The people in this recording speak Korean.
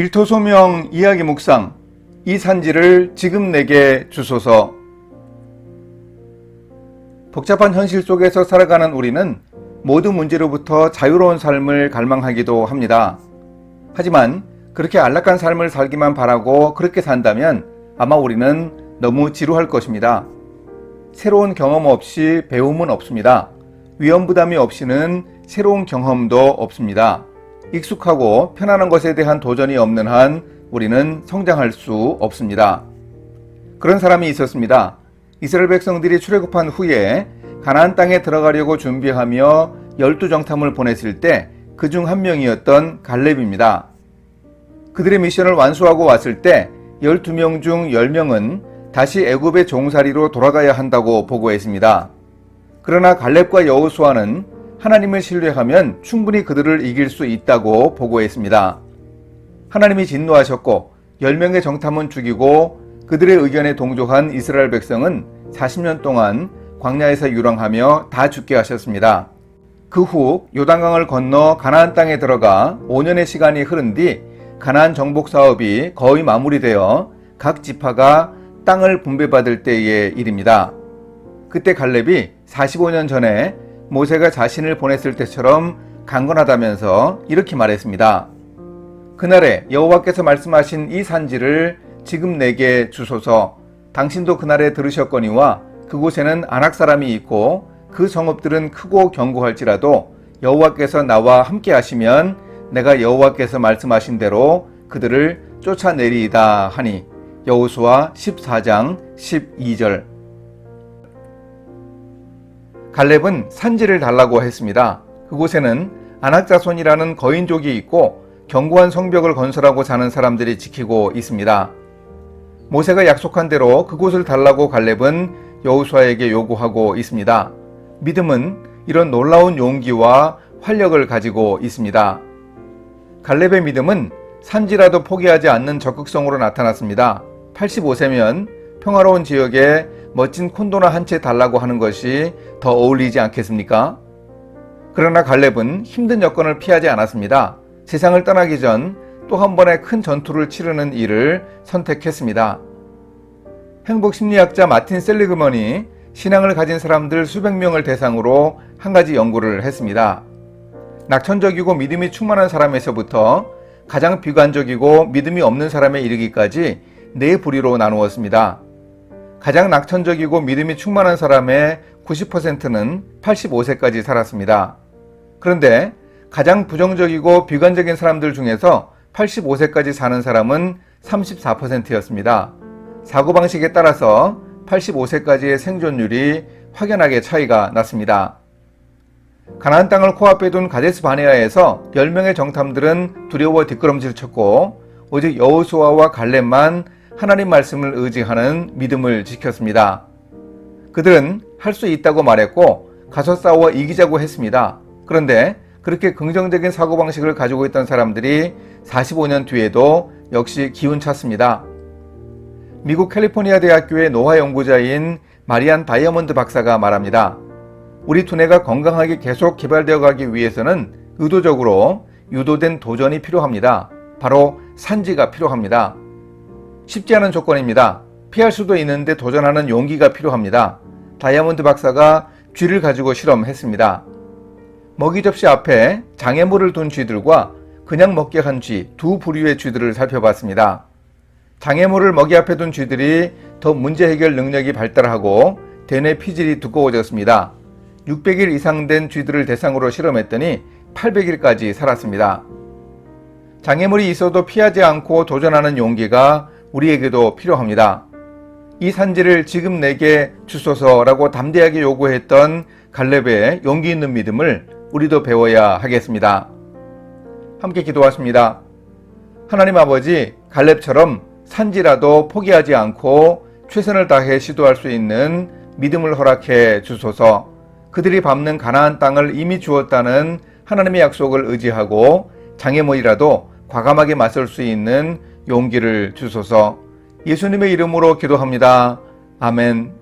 일토소명 이야기 묵상, 이 산지를 지금 내게 주소서. 복잡한 현실 속에서 살아가는 우리는 모든 문제로부터 자유로운 삶을 갈망하기도 합니다. 하지만 그렇게 안락한 삶을 살기만 바라고 그렇게 산다면 아마 우리는 너무 지루할 것입니다. 새로운 경험 없이 배움은 없습니다. 위험 부담이 없이는 새로운 경험도 없습니다. 익숙하고 편안한 것에 대한 도전이 없는 한 우리는 성장할 수 없습니다. 그런 사람이 있었습니다. 이스라엘 백성들이 출애굽한 후에 가나안 땅에 들어가려고 준비하며 12정탐을 보냈을 때 그 중 한 명이었던 갈렙입니다. 그들의 미션을 완수하고 왔을 때 12명 중 10명은 다시 애굽의 종살이로 돌아가야 한다고 보고했습니다. 그러나 갈렙과 여호수아는 하나님을 신뢰하면 충분히 그들을 이길 수 있다고 보고했습니다. 하나님이 진노하셨고 10명의 정탐은 죽이고 그들의 의견에 동조한 이스라엘 백성은 40년 동안 광야에서 유랑하며 다 죽게 하셨습니다. 그 후 요단강을 건너 가나안 땅에 들어가 5년의 시간이 흐른 뒤 가나안 정복 사업이 거의 마무리되어 각 지파가 땅을 분배받을 때의 일입니다. 그때 갈렙이 45년 전에 모세가 자신을 보냈을 때처럼 강건하다면서 이렇게 말했습니다. 그날에 여호와께서 말씀하신 이 산지를 지금 내게 주소서. 당신도 그날에 들으셨거니와 그곳에는 아낙 사람이 있고 그 성읍들은 크고 견고할지라도 여호와께서 나와 함께 하시면 내가 여호와께서 말씀하신 대로 그들을 쫓아내리이다 하니. 여호수아 14장 12절. 갈렙은 산지를 달라고 했습니다. 그곳에는 아낙 자손이라는 거인족이 있고 견고한 성벽을 건설하고 사는 사람들이 지키고 있습니다. 모세가 약속한 대로 그곳을 달라고 갈렙은 여호수아에게 요구하고 있습니다. 믿음은 이런 놀라운 용기와 활력을 가지고 있습니다. 갈렙의 믿음은 산지라도 포기하지 않는 적극성으로 나타났습니다. 85세면 평화로운 지역에 멋진 콘도나 한 채 달라고 하는 것이 더 어울리지 않겠습니까? 그러나 갈렙은 힘든 여건을 피하지 않았습니다. 세상을 떠나기 전 또 한 번의 큰 전투를 치르는 일을 선택했습니다. 행복심리학자 마틴 셀리그먼이 신앙을 가진 사람들 수백 명을 대상으로 한 가지 연구를 했습니다. 낙천적이고 믿음이 충만한 사람에서부터 가장 비관적이고 믿음이 없는 사람에 이르기까지 4부리로 나누었습니다. 가장 낙천적이고 믿음이 충만한 사람의 90%는 85세까지 살았습니다. 그런데 가장 부정적이고 비관적인 사람들 중에서 85세까지 사는 사람은 34%였습니다. 사고방식에 따라서 85세까지의 생존율이 확연하게 차이가 났습니다. 가나안 땅을 코앞에 둔 가데스 바네아에서 10명의 정탐들은 두려워 뒷걸음질 쳤고 오직 여호수아와 갈렙만 하나님 말씀을 의지하는 믿음을 지켰습니다. 그들은 할 수 있다고 말했고 가서 싸워 이기자고 했습니다. 그런데 그렇게 긍정적인 사고방식을 가지고 있던 사람들이 45년 뒤에도 역시 기운찼습니다. 미국 캘리포니아 대학교의 노화 연구자인 마리안 다이아몬드 박사가 말합니다. 우리 두뇌가 건강하게 계속 개발되어 가기 위해서는 의도적으로 유도된 도전이 필요합니다. 바로 산지가 필요합니다. 쉽지 않은 조건입니다. 피할 수도 있는데 도전하는 용기가 필요합니다. 다이아몬드 박사가 쥐를 가지고 실험했습니다. 먹이 접시 앞에 장애물을 둔 쥐들과 그냥 먹게 한 쥐, 두 부류의 쥐들을 살펴봤습니다. 장애물을 먹이 앞에 둔 쥐들이 더 문제 해결 능력이 발달하고 대뇌 피질이 두꺼워졌습니다. 600일 이상 된 쥐들을 대상으로 실험했더니 800일까지 살았습니다. 장애물이 있어도 피하지 않고 도전하는 용기가 우리에게도 필요합니다. 이 산지를 지금 내게 주소서라고 담대하게 요구했던 갈렙의 용기 있는 믿음을 우리도 배워야 하겠습니다. 함께 기도하십니다. 하나님 아버지, 갈렙처럼 산지라도 포기하지 않고 최선을 다해 시도할 수 있는 믿음을 허락해 주소서. 그들이 밟는 가나안 땅을 이미 주었다는 하나님의 약속을 의지하고 장애물이라도 과감하게 맞설 수 있는 용기를 주소서. 예수님의 이름으로 기도합니다. 아멘.